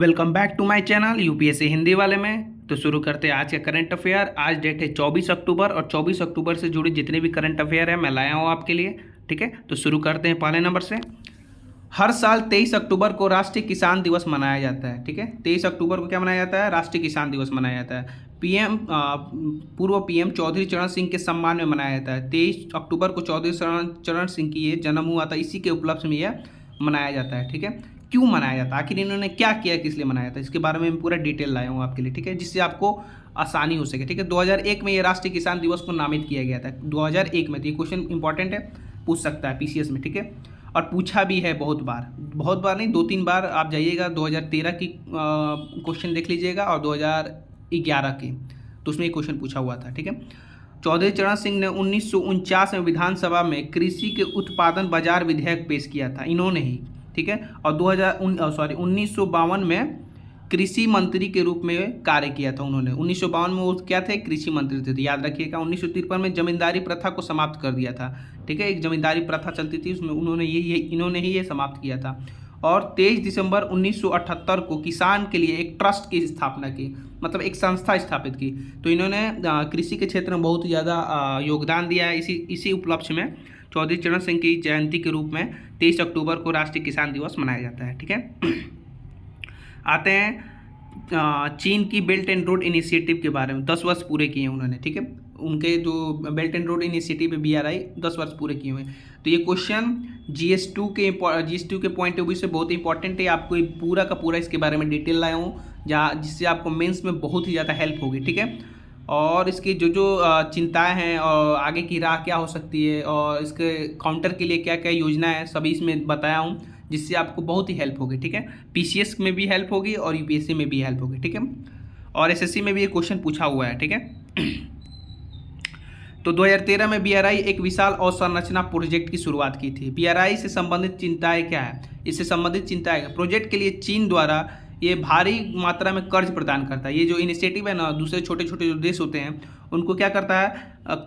Welcome back to my channel UPSC Hindi वाले में। तो शुरू करते हैं आज का करंट अफेयर। आज डेट है 24 अक्टूबर और 24 अक्टूबर से जुड़ी जितने भी करंट अफेयर है मैं लाया हूँ आपके लिए। ठीक है, तो शुरू करते हैं पहले नंबर से। हर साल 23 अक्टूबर को राष्ट्रीय किसान दिवस मनाया जाता है। ठीक है, 23 अक्टूबर को क्या मनाया जाता है? राष्ट्रीय किसान दिवस मनाया जाता है। पूर्व पीएम चौधरी चरण सिंह के सम्मान में मनाया जाता है। 23 अक्टूबर को चौधरी चरण सिंह की ये जन्म हुआ था, इसी के उपलक्ष्य में यह मनाया जाता है। ठीक है, क्यों मनाया जाता है, आखिर इन्होंने क्या किया, किस लिए मनाया था, इसके बारे में मैं पूरा डिटेल लाया हूँ आपके लिए। ठीक है, जिससे आपको आसानी हो सके। ठीक है, 2001 में ये राष्ट्रीय किसान दिवस को नामित किया गया था। 2001 में। तो ये क्वेश्चन इंपॉर्टेंट है, पूछ सकता है पीसीएस में। ठीक है, और पूछा भी है बहुत बार नहीं, 2-3 बार आप जाइएगा। 2013 की क्वेश्चन देख लीजिएगा और 2011 की, तो उसमें एक क्वेश्चन पूछा हुआ था। ठीक है, चौधरी चरण सिंह ने 1949 में विधानसभा में कृषि के उत्पादन बाजार विधेयक पेश किया था, इन्होंने ही। ठीक है, और 1952 में कृषि मंत्री के रूप में कार्य किया था उन्होंने। 1952 में वो क्या थे? कृषि मंत्री थे, तो याद रखिएगा। 1953 में जमींदारी प्रथा को समाप्त कर दिया था। ठीक है, एक जमींदारी प्रथा चलती थी, उसमें इन्होंने ही ये समाप्त किया था। और 23 दिसंबर 1978 को किसान के लिए एक ट्रस्ट की स्थापना की, मतलब एक संस्था स्थापित की। तो इन्होंने कृषि के क्षेत्र में बहुत ज़्यादा योगदान दिया है। इसी उपलक्ष्य में चौधरी चरण सिंह की जयंती के रूप में 23 अक्टूबर को राष्ट्रीय किसान दिवस मनाया जाता है। ठीक है, आते हैं चीन की बेल्ट एंड रोड इनिशिएटिव के बारे में। 10 वर्ष पूरे किए उन्होंने। ठीक है, उनके जो बेल्ट एंड रोड इनिशिएटिव है BRI, 10 वर्ष पूरे किए हुए। तो ये क्वेश्चन GS2 के पॉइंट ऑफ व्यू से बहुत इंपॉर्टेंट है। आपको ये पूरा का पूरा इसके बारे में डिटेल लाया हूँ, जिससे आपको मेंस में बहुत ही ज़्यादा हेल्प होगी। ठीक है, और इसकी जो चिंताएं हैं और आगे की राह क्या हो सकती है और इसके काउंटर के लिए क्या क्या योजना है, सभी इसमें बताया हूँ, जिससे आपको बहुत ही हेल्प होगी। ठीक है, PCS में भी हेल्प होगी और UPSC में भी हेल्प होगी। ठीक है, और SSC में भी ये क्वेश्चन पूछा हुआ है। ठीक है, तो 2013 में BRI एक विशाल अवसंरचना प्रोजेक्ट की शुरुआत की थी। BRI से संबंधित चिंताएं क्या है? इससे संबंधित चिंताएं, प्रोजेक्ट के लिए चीन द्वारा ये भारी मात्रा में कर्ज प्रदान करता है। ये जो इनिशिएटिव है ना, दूसरे छोटे छोटे जो देश होते हैं उनको क्या करता है?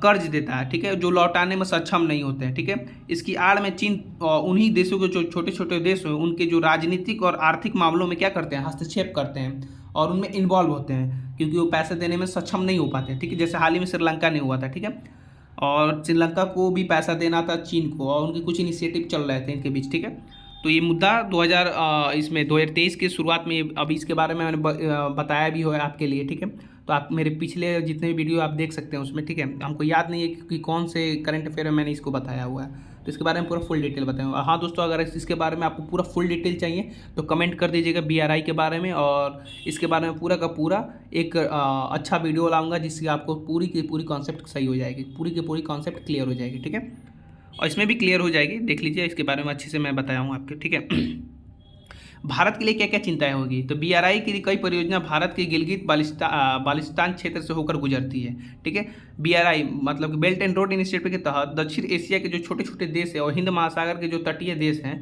कर्ज देता है। ठीक है, जो लौटाने में सक्षम नहीं होते हैं। ठीक है, इसकी आड़ में चीन उन्हीं देशों के जो छोटे छोटे देश हैं उनके जो राजनीतिक और आर्थिक मामलों में क्या करते हैं? हस्तक्षेप करते हैं और उनमें इन्वॉल्व होते हैं, क्योंकि वो पैसे देने में सक्षम नहीं हो पाते। ठीक है, जैसे हाल ही में श्रीलंका ने हुआ था। ठीक है, और श्रीलंका को भी पैसा देना था चीन को, और उनके कुछ इनिशिएटिव चल रहे थे इनके बीच। ठीक है, तो ये मुद्दा 2023 की शुरुआत में अभी इसके बारे में मैंने बताया भी हुआ है आपके लिए। ठीक है, तो आप मेरे पिछले जितने भी वीडियो आप देख सकते हैं उसमें। ठीक है, हमको याद नहीं है कि कौन से करंट अफेयर में मैंने इसको बताया हुआ है, तो इसके बारे में पूरा फुल डिटेल बताऊँगा। हाँ दोस्तों, अगर इसके बारे में आपको पूरा फुल डिटेल चाहिए तो कमेंट कर दीजिएगा BRI के बारे में, और इसके बारे में पूरा का पूरा एक अच्छा वीडियो लाऊंगा, जिससे आपको पूरी की पूरी कॉन्सेप्ट सही हो जाएगी, पूरी की पूरी कॉन्सेप्ट क्लियर हो जाएगी। ठीक है, और इसमें भी क्लियर हो जाएगी, देख लीजिए, इसके बारे में अच्छे से मैं बताया हूँ आपके। ठीक है, भारत के लिए क्या क्या चिंताएं होगी? तो BRI की कई परियोजना भारत के गिलगित बाल्टिस्तान क्षेत्र से होकर गुजरती है। ठीक है, BRI मतलब बेल्ट एंड रोड इनिशिएटिव के तहत दक्षिण एशिया के जो छोटे छोटे देश है और हिंद महासागर के जो तटीय देश हैं,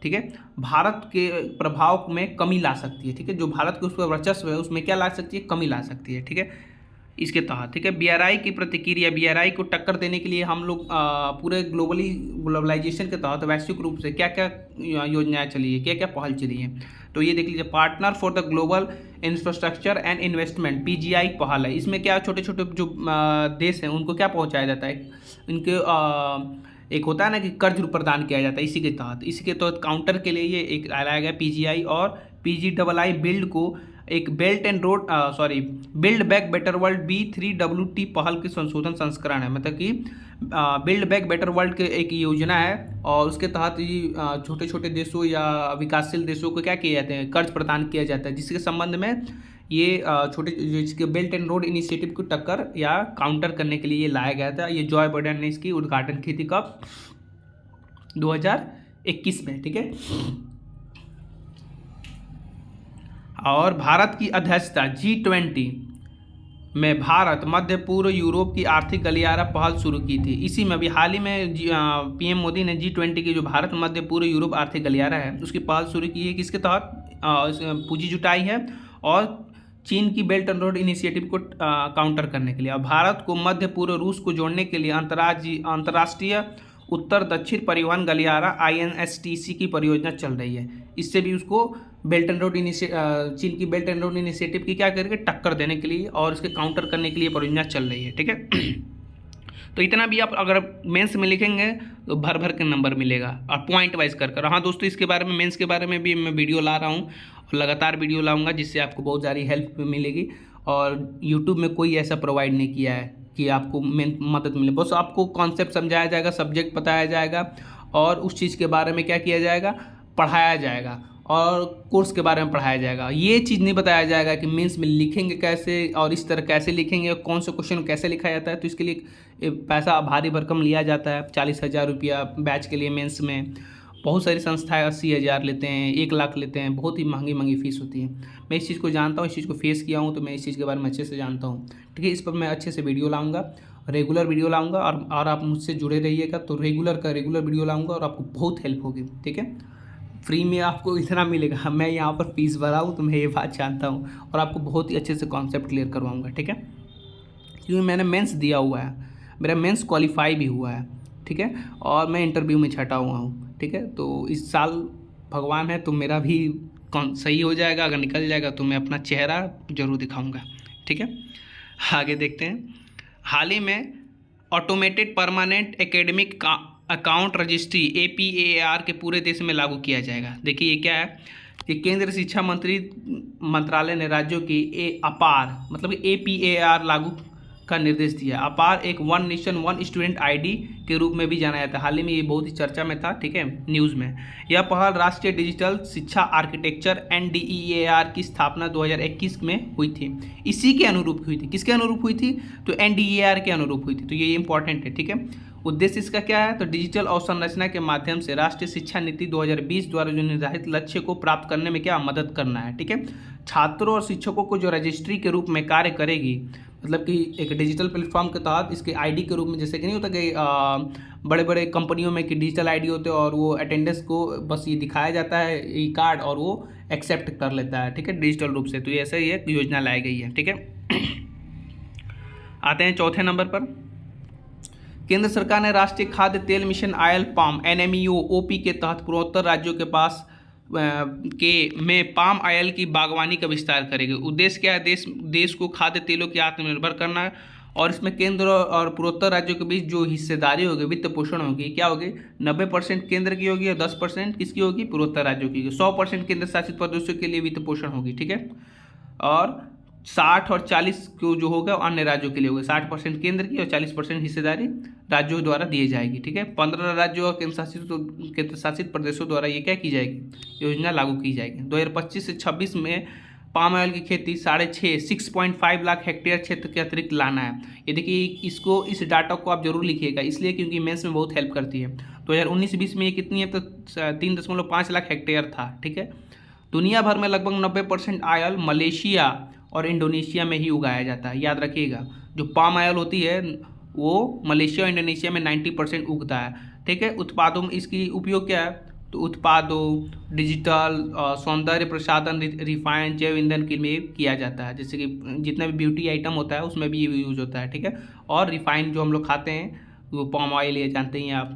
ठीक है, भारत के प्रभाव में कमी ला सकती है। ठीक है, जो भारत के उस पर वर्चस्व है उसमें क्या ला सकती है? कमी ला सकती है। ठीक है, इसके तहत। ठीक है, BRI की प्रतिक्रिया, BRI को टक्कर देने के लिए हम लोग पूरे ग्लोबलाइजेशन के तहत वैश्विक रूप से क्या क्या योजनाएं चली है, क्या क्या पहल चली है, तो ये देख लीजिए। Partner for the global infrastructure and investment PGI पहल है। इसमें क्या छोटे छोटे जो देश हैं उनको क्या पहुँचाया जाता है? इनके एक होता है ना कि कर्ज प्रदान किया जाता है, इसी के तहत काउंटर के लिए ये एक लाया गया PGI। और PGII बिल्ड को एक belt and road build back better world B3WT पहल के संशोधन संस्करण है, मतलब कि बिल्ड बैक बेटर वर्ल्ड के एक योजना है, और उसके तहत ये छोटे छोटे देशों या विकासशील देशों को क्या किया जाते हैं? कर्ज प्रदान किया जाता है, जिसके संबंध में ये जिसके बेल्ट एंड रोड इनिशिएटिव को टक्कर या काउंटर करने के लिए ये लाया गया था। ये जॉय बाइडेन ने इसकी उद्घाटन की थी कब? 2021 में। ठीक है, और भारत की अध्यक्षता G20 में भारत मध्य पूर्व यूरोप की आर्थिक गलियारा पहल शुरू की थी। इसी में अभी हाल ही में PM मोदी ने G20 की जो भारत मध्य पूर्व यूरोप आर्थिक गलियारा है उसकी पहल शुरू की है, किसके तहत? पूंजी जुटाई है और चीन की बेल्ट एंड रोड इनिशिएटिव को काउंटर करने के लिए। और भारत को मध्य पूर्व रूस को जोड़ने के लिए अंतर्राष्ट्रीय उत्तर दक्षिण परिवहन गलियारा INSTC की परियोजना चल रही है। इससे भी उसको बेल्ट एंड रोड चीन की बेल्ट एंड रोड इनिशिएटिव की क्या करके टक्कर देने के लिए और इसके काउंटर करने के लिए परियोजना चल रही है, ठीक है। तो इतना भी आप अगर मेंस में लिखेंगे तो भर भर के नंबर मिलेगा और पॉइंट वाइज कर। हाँ दोस्तों, इसके बारे में मेंस के बारे में भी मैं वीडियो ला रहा हूँ और लगातार वीडियो लाऊंगा, जिससे आपको बहुत सारी हेल्प मिलेगी। और यूट्यूब में कोई ऐसा प्रोवाइड नहीं किया है कि आपको मदद मिले, बस आपको कॉन्सेप्ट समझाया जाएगा, सब्जेक्ट बताया जाएगा और उस चीज़ के बारे में क्या किया जाएगा, पढ़ाया जाएगा और कोर्स के बारे में पढ़ाया जाएगा। ये चीज़ नहीं बताया जाएगा कि मेंस में लिखेंगे कैसे और इस तरह कैसे लिखेंगे और कौन सा क्वेश्चन कैसे लिखा जाता है। तो इसके लिए पैसा भारी भरकम लिया जाता है, 40,000 रुपया बैच के लिए मेंस में। बहुत सारी संस्थाएं 80,000 लेते हैं, 1 लाख लेते हैं, बहुत ही महंगी फीस होती है। मैं इस चीज़ को जानता हूँ, इस चीज़ को फेस किया हूँ, तो मैं इस चीज़ के बारे में अच्छे से जानता हूँ, ठीक है। इस पर मैं अच्छे से वीडियो लाऊंगा, रेगुलर वीडियो लाऊंगा और आप मुझसे जुड़े रहिएगा। तो रेगुलर वीडियो लाऊंगा और आपको बहुत हेल्प होगी, ठीक है। फ्री में आपको इतना मिलेगा, मैं यहाँ पर फीस भरा हूँ तो मैं ये बात जानता हूँ और आपको बहुत ही अच्छे से कॉन्सेप्ट क्लियर करवाऊँगा, ठीक है। क्योंकि मैंने मेंस दिया हुआ है, मेरा मेंस क्वालिफाई भी हुआ है, ठीक है, और मैं इंटरव्यू में छटा हुआ हूँ, ठीक है। तो इस साल भगवान है तो मेरा भी सही हो जाएगा, अगर निकल जाएगा तो मैं अपना चेहरा जरूर दिखाऊँगा, ठीक है। आगे देखते हैं। हाल ही में automated permanent academic account registry APAR के पूरे देश में लागू किया जाएगा। देखिए ये क्या है कि केंद्र शिक्षा मंत्रालय ने राज्यों की अपार मतलब APAR लागू का निर्देश दिया। अपार एक one nation one student ID के रूप में भी जाना जाता है। हाल ही में ये बहुत ही चर्चा में था, ठीक है, न्यूज़ में। यह पहल राष्ट्रीय डिजिटल शिक्षा आर्किटेक्चर NDEAR की स्थापना 2021 में हुई थी। इसी के अनुरूप हुई थी। किसके अनुरूप हुई थी? तो NDEAR के अनुरूप हुई थी। तो ये इंपॉर्टेंट है, ठीक है। उद्देश्य इसका क्या है? तो डिजिटल अवसंरचना के माध्यम से राष्ट्रीय शिक्षा नीति 2020 द्वारा जो निर्धारित लक्ष्य को प्राप्त करने में क्या मदद करना है, ठीक है। छात्रों और शिक्षकों को जो रजिस्ट्री के रूप में कार्य करेगी, मतलब कि एक डिजिटल प्लेटफॉर्म के तहत इसके ID के रूप में, जैसे कि नहीं होता कि बड़े बड़े कंपनियों में कि डिजिटल ID होते हैं और वो अटेंडेंस को बस ये दिखाया जाता है ई कार्ड और वो एक्सेप्ट कर लेता है, ठीक है, डिजिटल रूप से। तो ये ऐसे ही एक योजना लाई गई है, ठीक है। आते हैं चौथे नंबर पर। केंद्र सरकार ने राष्ट्रीय खाद्य तेल mission oil palm NMEO OP के तहत पूर्वोत्तर राज्यों के पास में पाम ऑयल की बागवानी का विस्तार करेगी। उद्देश्य क्या है? देश को खाद्य तेलों की आत्मनिर्भर करना है। और इसमें केंद्र और पूर्वोत्तर राज्यों के बीच जो हिस्सेदारी होगी, वित्त पोषण होगी, क्या होगी? 90% केंद्र की होगी और 10% किसकी होगी? पूर्वोत्तर राज्यों की। 100% केंद्र शासित प्रदेशों के लिए वित्त पोषण होगी, ठीक है। और 60 और 40 को जो होगा अन्य राज्यों के लिए होगा। 60% केंद्र की और 40% हिस्सेदारी राज्यों द्वारा दी जाएगी, ठीक है। 15 राज्यों और केंद्र शासित प्रदेशों द्वारा ये क्या की जाएगी? योजना लागू की जाएगी। 2025 से 26 में पाम ऑयल की खेती 6.5 लाख हेक्टेयर क्षेत्र के अतिरिक्त लाना है। ये देखिए, इस डाटा को आप जरूर लिखिएगा, इसलिए क्योंकि मेंस में बहुत हेल्प करती है। 2019-20 में ये कितनी है? तो 3.5 लाख हेक्टेयर था, ठीक है। दुनिया भर में लगभग 90% ऑयल मलेशिया और इंडोनेशिया में ही उगाया जाता है, याद रखिएगा। जो पाम ऑयल होती है वो मलेशिया और इंडोनेशिया में 90% उगता है, ठीक है। उत्पादों में इसकी उपयोग क्या है? तो उत्पादों, डिजिटल, सौंदर्य प्रसाधन, रिफाइंड जैव ईंधन के लिए किया जाता है। जैसे कि जितना भी ब्यूटी आइटम होता है उसमें भी ये यूज होता है, ठीक है। और रिफाइंड जो हम लोग खाते हैं वो पाम ऑयल, ये जानते ही हैं आप।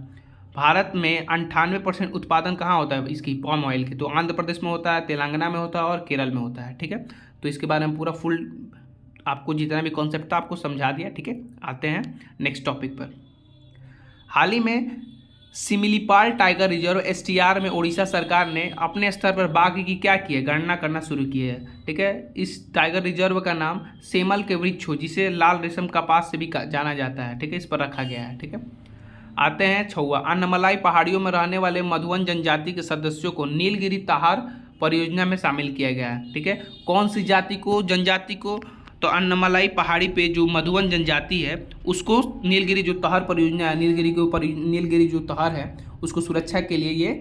भारत में 98% उत्पादन कहाँ होता है इसकी, पाम ऑयल की? तो आंध्र प्रदेश में होता है, तेलंगाना में होता है और केरल में होता है, ठीक है। तो इसके बारे में पूरा फुल आपको जितना भी कॉन्सेप्ट था आपको समझा दिया, ठीक है। आते हैं नेक्स्ट टॉपिक पर। हाल ही में सिमिलीपाल टाइगर रिजर्व STR में उड़ीसा सरकार ने अपने स्तर पर बाघ की क्या की है? गणना करना शुरू की है, ठीक है। इस टाइगर रिजर्व का नाम सेमल के वृक्ष हो, जिसे लाल रेशम कपास से भी जाना जाता है, ठीक है, इस पर रखा गया है, ठीक है। आते हैं छौवा। अन्नमलाई पहाड़ियों में रहने वाले मधुवन जनजाति के सदस्यों को नीलगिरी तहार परियोजना में शामिल किया गया है, ठीक है। कौन सी जनजाति को? तो अन्नमलाई पहाड़ी पे जो मधुवन जनजाति है उसको नीलगिरी जो तहर परियोजना है, नीलगिरी जो तहर है उसको सुरक्षा के लिए ये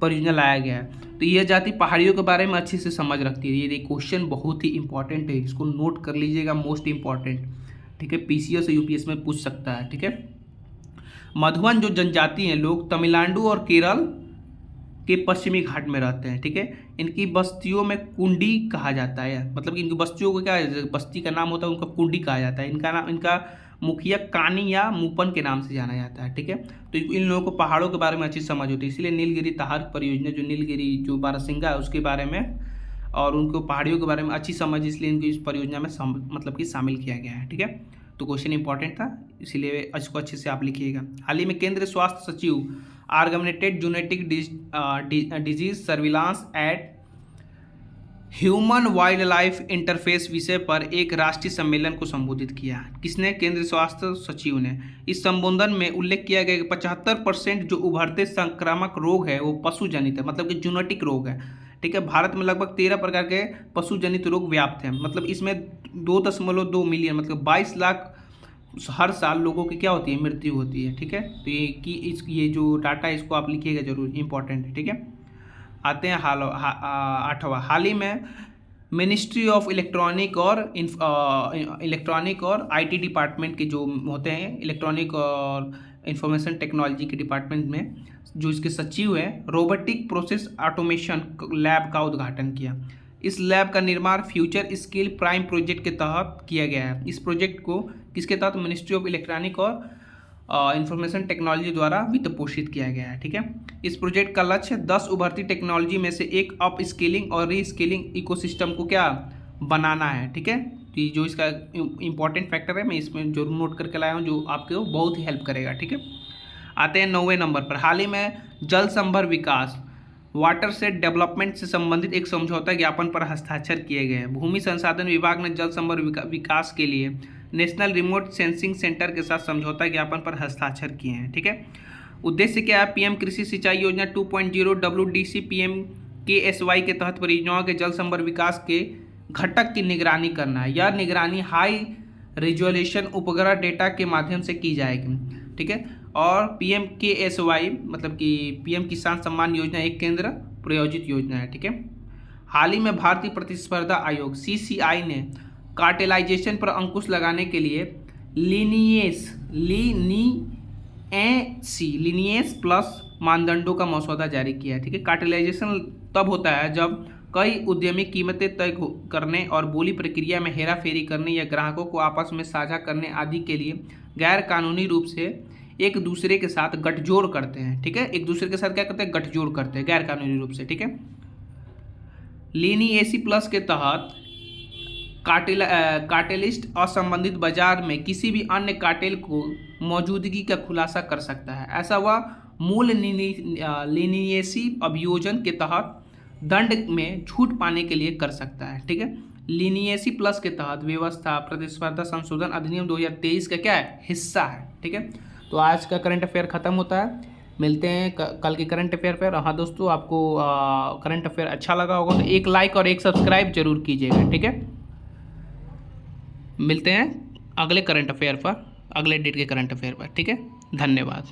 परियोजना लाया गया है। तो यह जाति पहाड़ियों के बारे में अच्छे से समझ रखती है। ये क्वेश्चन बहुत ही इंपॉर्टेंट है, इसको नोट कर लीजिएगा, मोस्ट इंपॉर्टेंट, ठीक है। PCO से UPS में पूछ सकता है, ठीक है। मधुवन जो जनजाति हैं लोग तमिलनाडु और केरल के पश्चिमी घाट में रहते हैं, ठीक है। इनकी बस्तियों में कुंडी कहा जाता है, मतलब कि इनकी बस्तियों को क्या है, बस्ती का नाम होता है उनका कुंडी कहा जाता है। इनका मुखिया कानी या मूपन के नाम से जाना जाता है, ठीक है। तो इन लोगों को पहाड़ों के बारे में अच्छी समझ होती है, इसलिए नीलगिरी तहार परियोजना जो नीलगिरी जो बारहसिंगा है उसके बारे में और उनको पहाड़ियों के बारे में अच्छी समझ, इसलिए इनको इस परियोजना में मतलब कि शामिल किया गया है। ठीक है, तो क्वेश्चन इंपॉर्टेंट था, इसीलिए इसको अच्छे से आप लिखिएगा। हाल ही में केंद्रीय स्वास्थ्य सचिव organised genetic disease surveillance at human wildlife interface विषय पर एक राष्ट्रीय सम्मेलन को संबोधित किया। किसने? केंद्रीय स्वास्थ्य सचिव ने। इस संबोधन में उल्लेख किया गया कि 75% जो उभरते संक्रामक रोग है वो पशु जनित है, मतलब कि जूनोटिक रोग है। ठीक है, भारत में लगभग 13 प्रकार के पशु जनित रोग व्याप्त हैं, मतलब इसमें 2.2 मिलियन मतलब 22 लाख हर साल लोगों की क्या होती है? मृत्यु होती है। ठीक है, तो ये जो डाटा है इसको आप लिखिएगा जरूर, इंपॉर्टेंट है। ठीक है, आते हैं 8वां। हाल ही में मिनिस्ट्री ऑफ इलेक्ट्रॉनिक और आईटी डिपार्टमेंट के जो होते हैं, इलेक्ट्रॉनिक और इंफॉर्मेशन टेक्नोलॉजी के डिपार्टमेंट में जो इसके सचिव हैं, रोबोटिक प्रोसेस ऑटोमेशन लैब का उद्घाटन किया। इस लैब का निर्माण फ्यूचर स्किल प्राइम प्रोजेक्ट के तहत किया गया है। इस प्रोजेक्ट को किसके तहत? मिनिस्ट्री ऑफ इलेक्ट्रॉनिक और इंफॉर्मेशन टेक्नोलॉजी द्वारा वित्त पोषित किया गया है। ठीक है, इस प्रोजेक्ट का लक्ष्य 10 उभरती टेक्नोलॉजी में से एक अप स्किलिंग और री स्किलिंग इकोसिस्टम को क्या बनाना है। ठीक है, तो जो इसका इंपॉर्टेंट फैक्टर है मैं इसमें जरूर नोट करके लाया हूँ, जो आपको बहुत ही हेल्प करेगा। ठीक है, आते हैं 9वें नंबर पर। हाल ही में जल संभर विकास वाटरशेड डेवलपमेंट से संबंधित एक समझौता ज्ञापन पर हस्ताक्षर किए गए हैं। भूमि संसाधन विभाग ने जल संभर विकास के लिए नेशनल रिमोट सेंसिंग सेंटर के साथ समझौता ज्ञापन पर हस्ताक्षर किए हैं। ठीक है, उद्देश्य क्या है? पीएम कृषि सिंचाई योजना 2.0 WDC PMKSY के तहत परियोजनाओं के जल संभर विकास के घटक की निगरानी करना है। यह निगरानी हाई रिजोल्यूशन उपग्रह डेटा के माध्यम से की जाएगी। ठीक है, और PMKSY मतलब कि पीएम किसान सम्मान योजना एक केंद्र प्रायोजित योजना है। ठीक है, हाल ही में भारतीय प्रतिस्पर्धा आयोग CCI ने कार्टेलाइजेशन पर अंकुश लगाने के लिए लीनियस प्लस मानदंडों का मसौदा जारी किया है। ठीक है, कार्टेलाइजेशन तब होता है जब कई उद्यमी कीमतें तय करने और बोली प्रक्रिया में हेराफेरी करने या ग्राहकों को आपस में साझा करने आदि के लिए गैर कानूनी रूप से एक दूसरे के साथ गठजोड़ करते हैं। ठीक है, एक दूसरे के साथ क्या करते हैं? गठजोड़ करते हैं गैर कानूनी रूप से। ठीक है, लीनियसी प्लस के तहत कार्टेलिस्ट असंबंधित बाजार में किसी भी अन्य कार्टेल को मौजूदगी का खुलासा कर सकता है। ऐसा वह मूल लीनियसी अभियोजन के तहत दंड में छूट पाने के लिए कर सकता है। ठीक है, लीनियसी प्लस के तहत व्यवस्था प्रतिस्पर्धा संशोधन अधिनियम 2023 का क्या है? हिस्सा है। ठीक है, तो आज का करंट अफेयर खत्म होता है, मिलते हैं कल के करंट अफेयर पर। हाँ दोस्तों, आपको करंट अफेयर अच्छा लगा होगा तो एक लाइक और एक सब्सक्राइब जरूर कीजिएगा। ठीक है, मिलते हैं अगले करंट अफेयर पर, अगले डेट के करंट अफेयर पर। ठीक है, धन्यवाद।